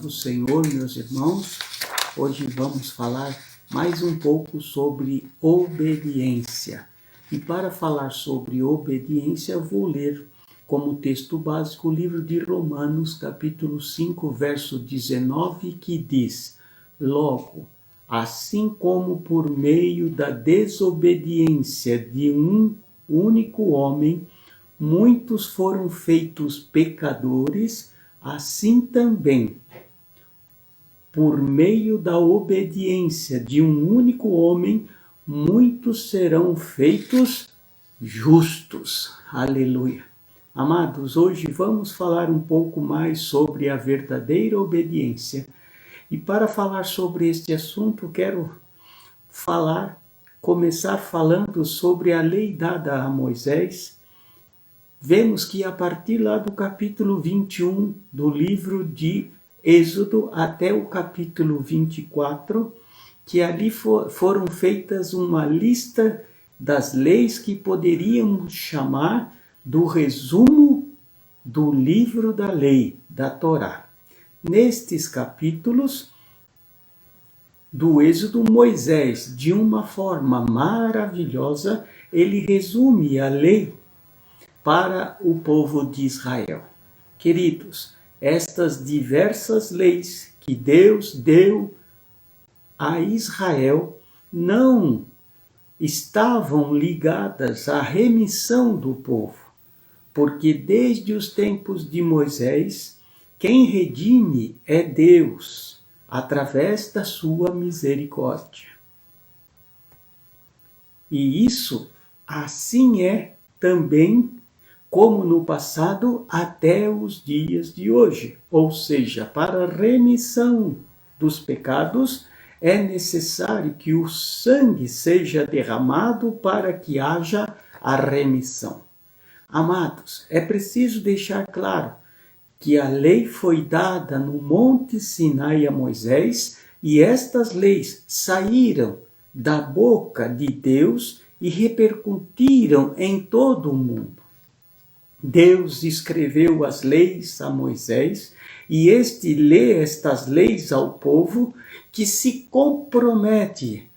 do Senhor, meus irmãos. Hoje vamos falar mais um pouco sobre obediência. E para falar sobre obediência, eu vou ler como texto básico o livro de Romanos, capítulo 5, verso 19, que diz: Logo, assim como por meio da desobediência de um único homem, muitos foram feitos pecadores, assim também, por meio da obediência de um único homem, muitos serão feitos justos. Aleluia. Amados, hoje vamos falar um pouco mais sobre a verdadeira obediência. E para falar sobre este assunto, quero começar falando sobre a lei dada a Moisés. Vemos que a partir lá do capítulo 21 do livro de Êxodo até o capítulo 24, que ali foram feitas uma lista das leis que poderíamos chamar do resumo do livro da lei, da Torá. Nestes capítulos do Êxodo, Moisés, de uma forma maravilhosa, ele resume a lei para o povo de Israel. Queridos, estas diversas leis que Deus deu a Israel não estavam ligadas à remissão do povo, porque desde os tempos de Moisés, quem redime é Deus, através da sua misericórdia. E isso assim é também como no passado até os dias de hoje. Ou seja, para a remissão dos pecados é necessário que o sangue seja derramado para que haja a remissão. Amados, é preciso deixar claro que a lei foi dada no Monte Sinai a Moisés e estas leis saíram da boca de Deus e repercutiram em todo o mundo. Deus escreveu as leis a Moisés e este lê estas leis ao povo que se compromete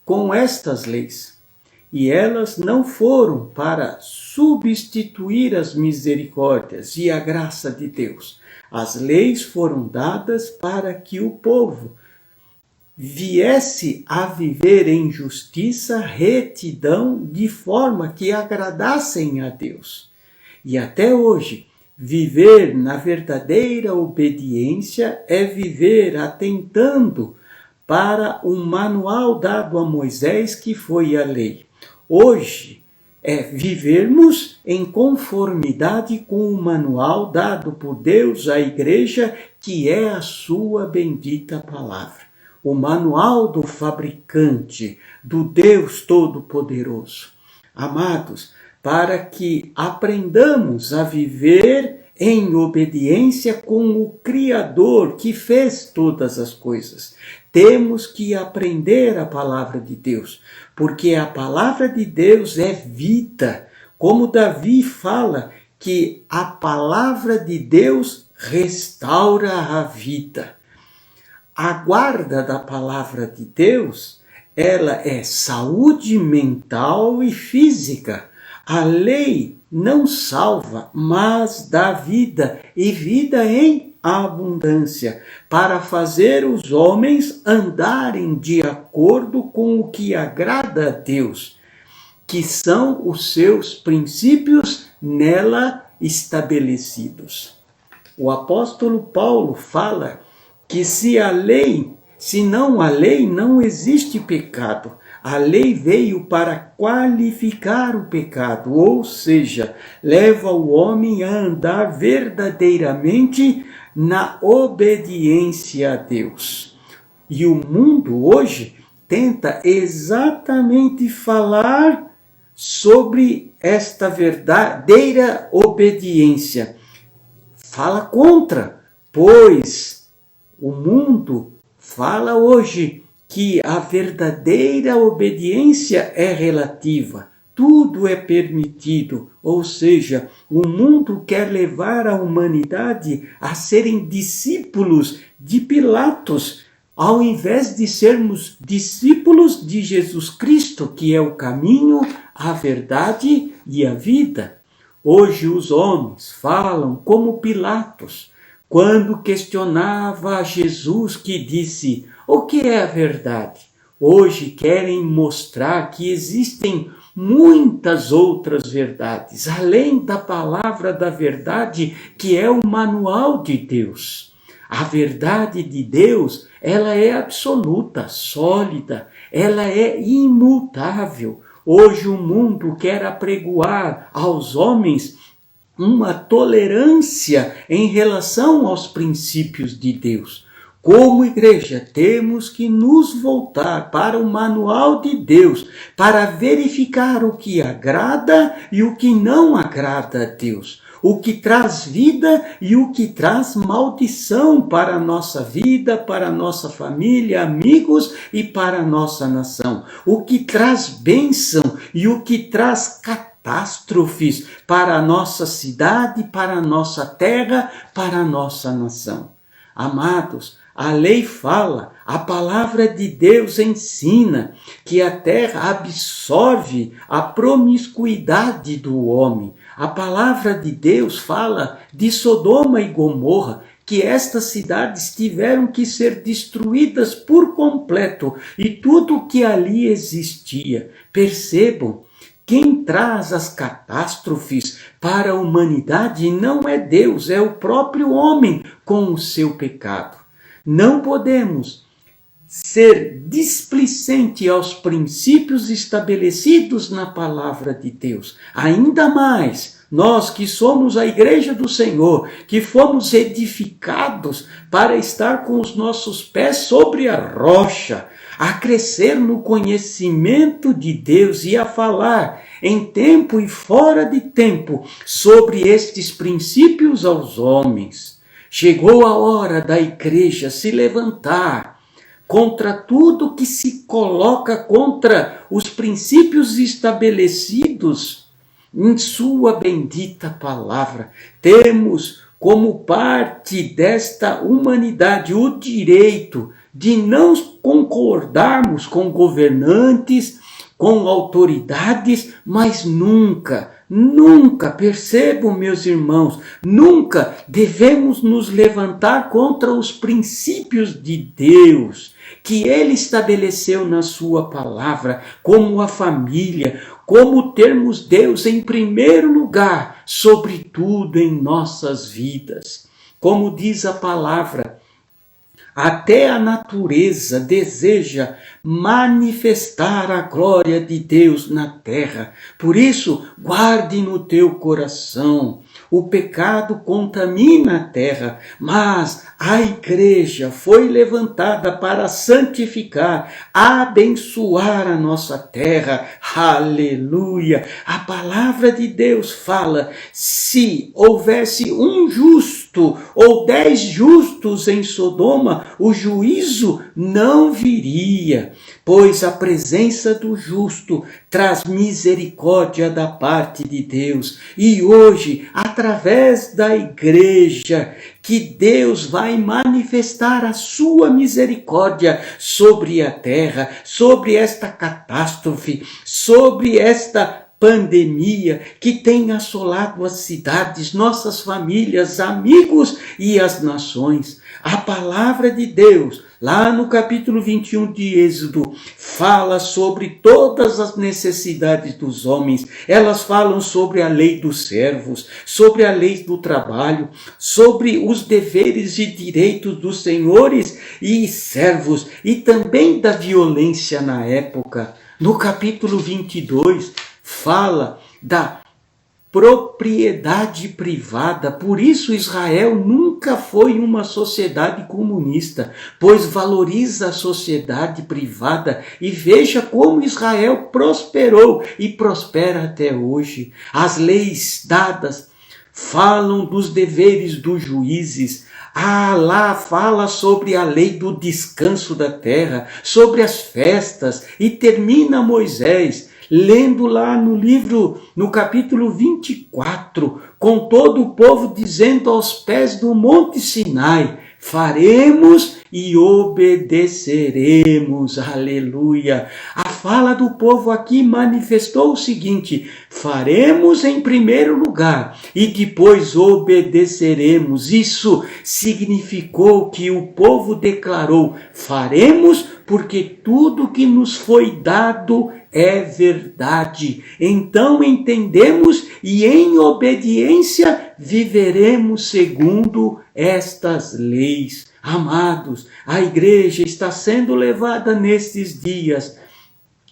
com estas leis. E elas não foram para substituir as misericórdias e a graça de Deus. As leis foram dadas para que o povo viesse a viver em justiça, retidão, de forma que agradassem a Deus. E até hoje, viver na verdadeira obediência é viver atentando para o manual dado a Moisés, que foi a lei. Hoje é vivermos em conformidade com o manual dado por Deus à igreja, que é a sua bendita palavra. O manual do fabricante, do Deus Todo-Poderoso. Amados, para que aprendamos a viver em obediência com o Criador que fez todas as coisas. Temos que aprender a palavra de Deus, porque a palavra de Deus é vida. Como Davi fala que a palavra de Deus restaura a vida. A guarda da palavra de Deus, ela é saúde mental e física. A lei não salva, mas dá vida, e vida em abundância, para fazer os homens andarem de acordo com o que agrada a Deus, que são os seus princípios nela estabelecidos. O apóstolo Paulo fala que senão a lei não existe pecado. A lei veio para qualificar o pecado, ou seja, leva o homem a andar verdadeiramente na obediência a Deus. E o mundo hoje tenta exatamente falar sobre esta verdadeira obediência. Fala contra, pois o mundo fala hoje que a verdadeira obediência é relativa. tudo é permitido, ou seja, o mundo quer levar a humanidade a serem discípulos de Pilatos, ao invés de sermos discípulos de Jesus Cristo, que é o caminho, a verdade e a vida. Hoje os homens falam como Pilatos, quando questionava a Jesus, que disse: o que é a verdade? Hoje querem mostrar que existem muitas outras verdades, além da palavra da verdade, que é o manual de Deus. A verdade de Deus, ela é absoluta, sólida, ela é imutável. Hoje o mundo quer apregoar aos homens uma tolerância em relação aos princípios de Deus. Como igreja, temos que nos voltar para o manual de Deus, para verificar o que agrada e o que não agrada a Deus, o que traz vida e o que traz maldição para a nossa vida, para a nossa família, amigos e para a nossa nação, o que traz bênção e o que traz catástrofes para a nossa cidade, para a nossa terra, para a nossa nação. Amados, a lei fala, a palavra de Deus ensina que a terra absorve a promiscuidade do homem. A palavra de Deus fala de Sodoma e Gomorra, que estas cidades tiveram que ser destruídas por completo e tudo o que ali existia. Percebam, quem traz as catástrofes para a humanidade não é Deus, é o próprio homem com o seu pecado. Não podemos ser displicente aos princípios estabelecidos na palavra de Deus. Ainda mais, nós que somos a igreja do Senhor, que fomos edificados para estar com os nossos pés sobre a rocha, a crescer no conhecimento de Deus e a falar em tempo e fora de tempo sobre estes princípios aos homens. Chegou a hora da igreja se levantar contra tudo que se coloca contra os princípios estabelecidos em sua bendita palavra. Temos como parte desta humanidade o direito de não concordarmos com governantes, com autoridades, mas nunca, percebam, meus irmãos, nunca devemos nos levantar contra os princípios de Deus, que Ele estabeleceu na sua palavra, como a família, como termos Deus em primeiro lugar, sobre tudo em nossas vidas. Como diz a palavra, até a natureza deseja manifestar a glória de Deus na terra. Por isso, guarde no teu coração. O pecado contamina a terra, mas a igreja foi levantada para santificar, abençoar a nossa terra. Aleluia! A palavra de Deus fala, se houvesse um justo ou 10 justos em Sodoma, o juízo não viria, pois a presença do justo traz misericórdia da parte de Deus. E hoje, através da igreja, que Deus vai manifestar a sua misericórdia sobre a terra, sobre esta catástrofe, sobre esta pandemia que tem assolado as cidades, nossas famílias, amigos e as nações. A palavra de Deus, lá no capítulo 21 de Êxodo, fala sobre todas as necessidades dos homens. Elas falam sobre a lei dos servos, sobre a lei do trabalho, sobre os deveres e direitos dos senhores e servos, e também da violência na época. No capítulo 22, fala da propriedade privada. Por isso Israel nunca foi uma sociedade comunista, pois valoriza a sociedade privada, e veja como Israel prosperou e prospera até hoje. As leis dadas falam dos deveres dos juízes, Lá fala sobre a lei do descanso da terra, sobre as festas, e termina Moisés lendo lá no livro, no capítulo 24, com todo o povo dizendo aos pés do Monte Sinai: faremos e obedeceremos. Aleluia! A fala do povo aqui manifestou o seguinte: faremos em primeiro lugar e depois obedeceremos. Isso significou que o povo declarou: faremos porque tudo que nos foi dado é verdade. Então entendemos e em obediência viveremos segundo estas leis. Amados, a igreja está sendo levada nestes dias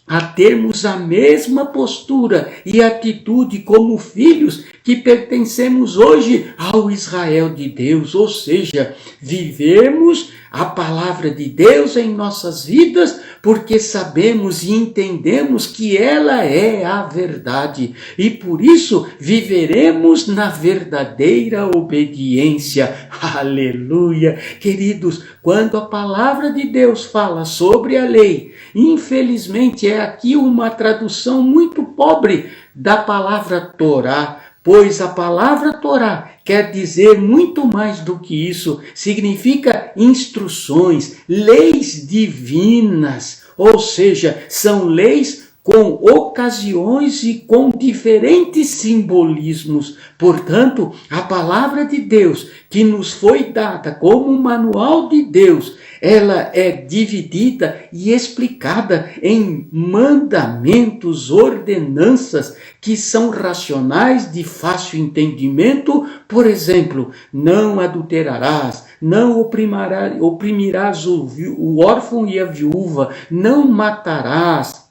a termos a mesma postura e atitude como filhos que pertencemos hoje ao Israel de Deus, ou seja, vivemos a palavra de Deus em nossas vidas, porque sabemos e entendemos que ela é a verdade, e por isso viveremos na verdadeira obediência. Aleluia! Queridos, quando a palavra de Deus fala sobre a lei, infelizmente é aqui uma tradução muito pobre da palavra Torá, pois a palavra Torá quer dizer muito mais do que isso. Significa instruções, leis divinas, ou seja, são leis com ocasiões e com diferentes simbolismos. Portanto, a palavra de Deus, que nos foi dada como um manual de Deus, ela é dividida e explicada em mandamentos, ordenanças, que são racionais, de fácil entendimento. Por exemplo, não adulterarás, não oprimirás o órfão e a viúva, não matarás.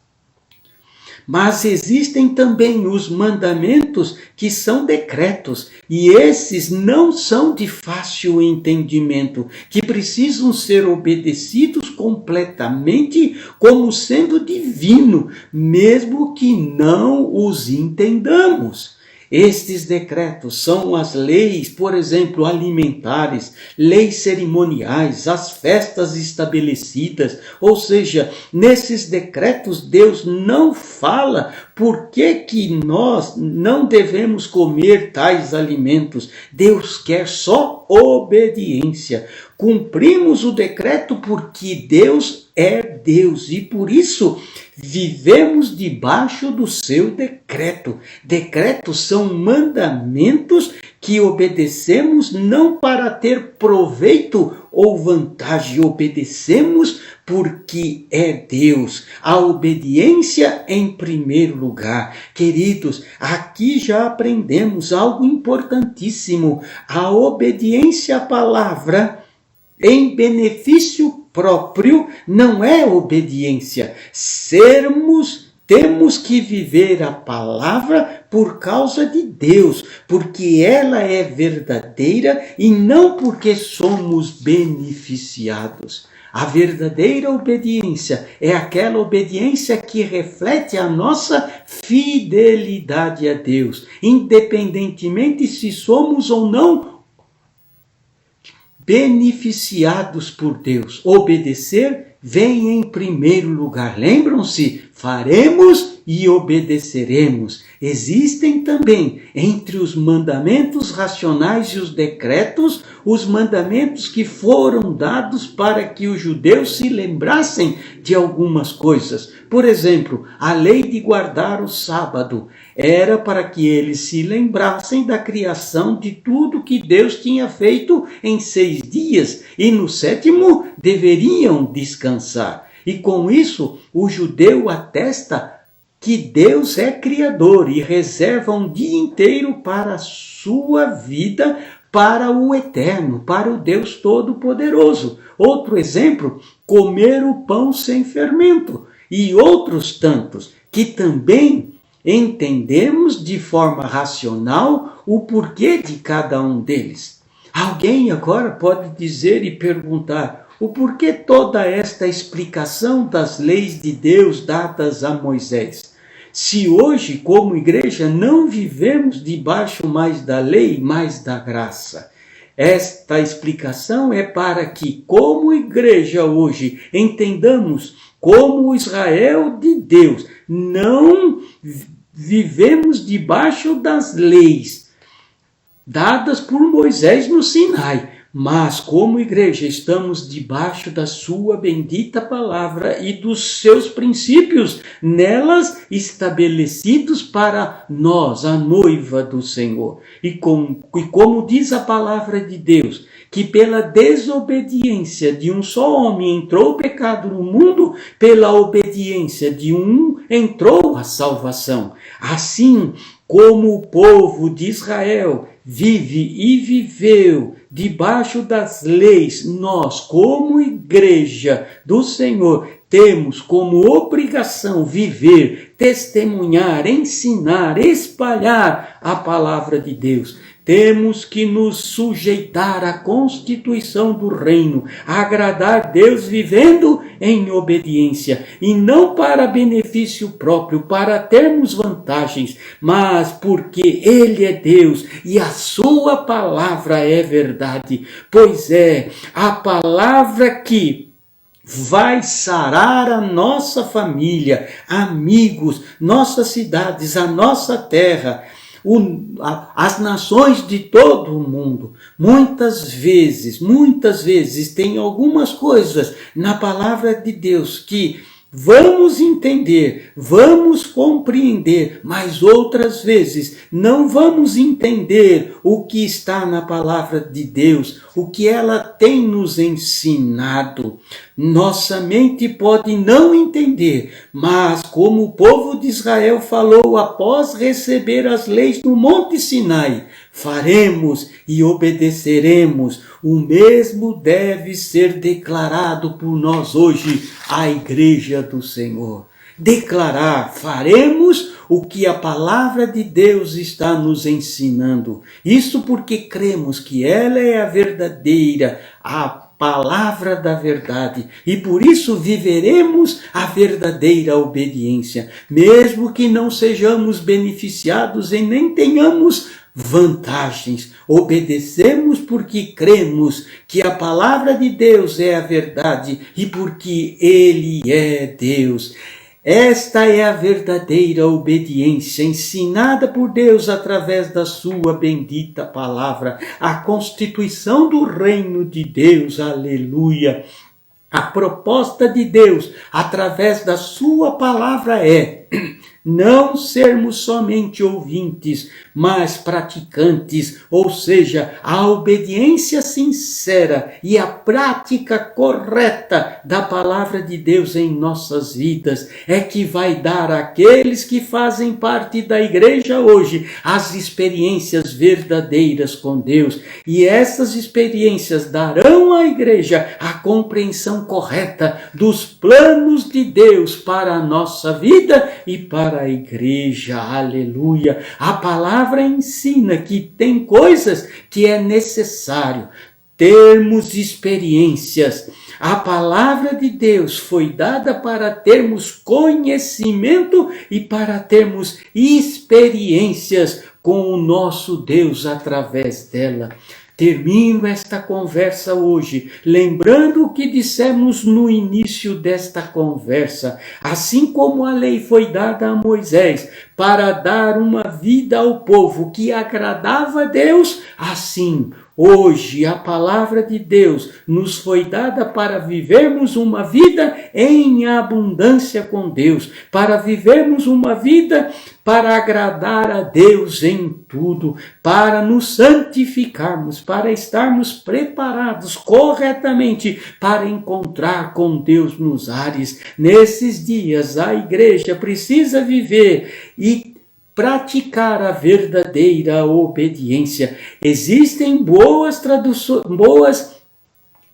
Mas existem também os mandamentos que são decretos, e esses não são de fácil entendimento, que precisam ser obedecidos completamente como sendo divino, mesmo que não os entendamos. Estes decretos são as leis, por exemplo, alimentares, leis cerimoniais, as festas estabelecidas. Ou seja, nesses decretos Deus não fala por que nós não devemos comer tais alimentos. Deus quer só obediência. Cumprimos o decreto porque Deus é Deus e por isso vivemos debaixo do seu decreto. Decretos são mandamentos que obedecemos não para ter proveito ou vantagem, obedecemos porque é Deus. A obediência em primeiro lugar. Queridos, aqui já aprendemos algo importantíssimo. A obediência à palavra em benefício próprio não é obediência. Temos que viver a palavra por causa de Deus, porque ela é verdadeira e não porque somos beneficiados. A verdadeira obediência é aquela obediência que reflete a nossa fidelidade a Deus, independentemente se somos ou não beneficiados por Deus. Obedecer vem em primeiro lugar. Lembram-se? Faremos e obedeceremos. Existem também, entre os mandamentos racionais e os decretos, os mandamentos que foram dados para que os judeus se lembrassem de algumas coisas. Por exemplo, a lei de guardar o sábado era para que eles se lembrassem da criação de tudo que Deus tinha feito em 6 dias e no 7º deveriam descansar. E com isso, o judeu atesta que Deus é criador e reserva um dia inteiro para a sua vida, para o eterno, para o Deus Todo-Poderoso. Outro exemplo, comer o pão sem fermento. E outros tantos, que também entendemos de forma racional o porquê de cada um deles. Alguém agora pode dizer e perguntar: o porquê toda esta explicação das leis de Deus dadas a Moisés? Se hoje, como igreja, não vivemos debaixo mais da lei, mais da graça. Esta explicação é para que, como igreja hoje, entendamos como o Israel de Deus, não vivemos debaixo das leis dadas por Moisés no Sinai, mas como igreja estamos debaixo da sua bendita palavra e dos seus princípios nelas estabelecidos para nós, a noiva do Senhor. E como diz a palavra de Deus, que pela desobediência de um só homem entrou o pecado no mundo, pela obediência de um entrou a salvação. Assim como o povo de Israel vive e viveu debaixo das leis, nós, como igreja do Senhor, temos como obrigação viver, testemunhar, ensinar, espalhar a palavra de Deus. Temos que nos sujeitar à constituição do reino, agradar Deus vivendo em obediência, e não para benefício próprio, para termos vantagens, mas porque Ele é Deus e a sua palavra é verdade. Pois é, a palavra que vai sarar a nossa família, amigos, nossas cidades, a nossa terra, as nações de todo o mundo. Muitas vezes tem algumas coisas na palavra de Deus que vamos entender, vamos compreender, mas outras vezes não vamos entender o que está na palavra de Deus, o que ela tem nos ensinado. Nossa mente pode não entender, mas como o povo de Israel falou após receber as leis no Monte Sinai, faremos e obedeceremos. O mesmo deve ser declarado por nós hoje, a igreja do Senhor. Declarar, faremos o que a palavra de Deus está nos ensinando. Isso porque cremos que ela é a verdadeira, a palavra da verdade, e por isso viveremos a verdadeira obediência, mesmo que não sejamos beneficiados e nem tenhamos vantagens. Obedecemos porque cremos que a palavra de Deus é a verdade e porque Ele é Deus. Esta é a verdadeira obediência ensinada por Deus através da sua bendita palavra, a constituição do reino de Deus, aleluia. A proposta de Deus através da sua palavra é não sermos somente ouvintes, mas praticantes, ou seja, a obediência sincera e a prática correta da palavra de Deus em nossas vidas é que vai dar àqueles que fazem parte da igreja hoje as experiências verdadeiras com Deus. E essas experiências darão à igreja a compreensão correta dos planos de Deus para a nossa vida e para a igreja, aleluia. A palavra ensina que tem coisas que é necessário termos experiências. A palavra de Deus foi dada para termos conhecimento e para termos experiências com o nosso Deus através dela. Termino esta conversa hoje, lembrando o que dissemos no início desta conversa. Assim como a lei foi dada a Moisés para dar uma vida ao povo que agradava a Deus, assim hoje a palavra de Deus nos foi dada para vivermos uma vida em abundância com Deus, para vivermos uma vida para agradar a Deus em tudo, para nos santificarmos, para estarmos preparados corretamente para encontrar com Deus nos ares. Nesses dias a igreja precisa viver e praticar a verdadeira obediência. Existem boas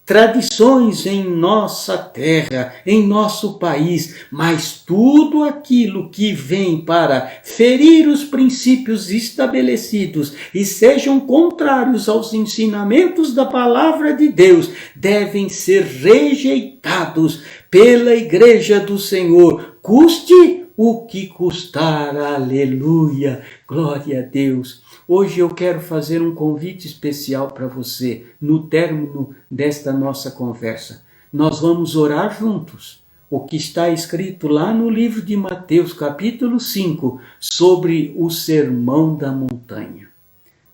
tradições em nossa terra, em nosso país, mas tudo aquilo que vem para ferir os princípios estabelecidos e sejam contrários aos ensinamentos da palavra de Deus, devem ser rejeitados pela igreja do Senhor, custe o que custar, aleluia, glória a Deus. Hoje eu quero fazer um convite especial para você, no término desta nossa conversa. Nós vamos orar juntos. O que está escrito lá no livro de Mateus, capítulo 5, sobre o Sermão da Montanha.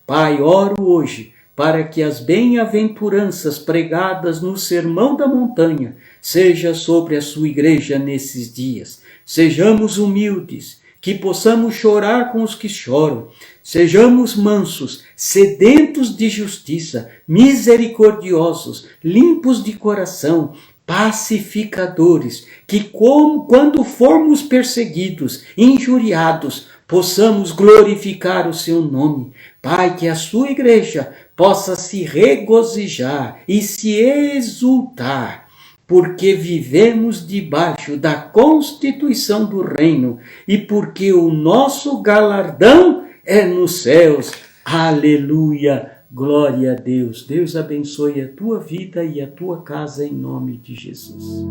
Pai, oro hoje para que as bem-aventuranças pregadas no Sermão da Montanha seja sobre a sua igreja nesses dias. Sejamos humildes, que possamos chorar com os que choram. Sejamos mansos, sedentos de justiça, misericordiosos, limpos de coração, pacificadores, que quando formos perseguidos, injuriados, possamos glorificar o seu nome. Pai, que a sua igreja possa se regozijar e se exultar, porque vivemos debaixo da constituição do reino e porque o nosso galardão é nos céus. Aleluia! Glória a Deus. Deus abençoe a tua vida e a tua casa em nome de Jesus.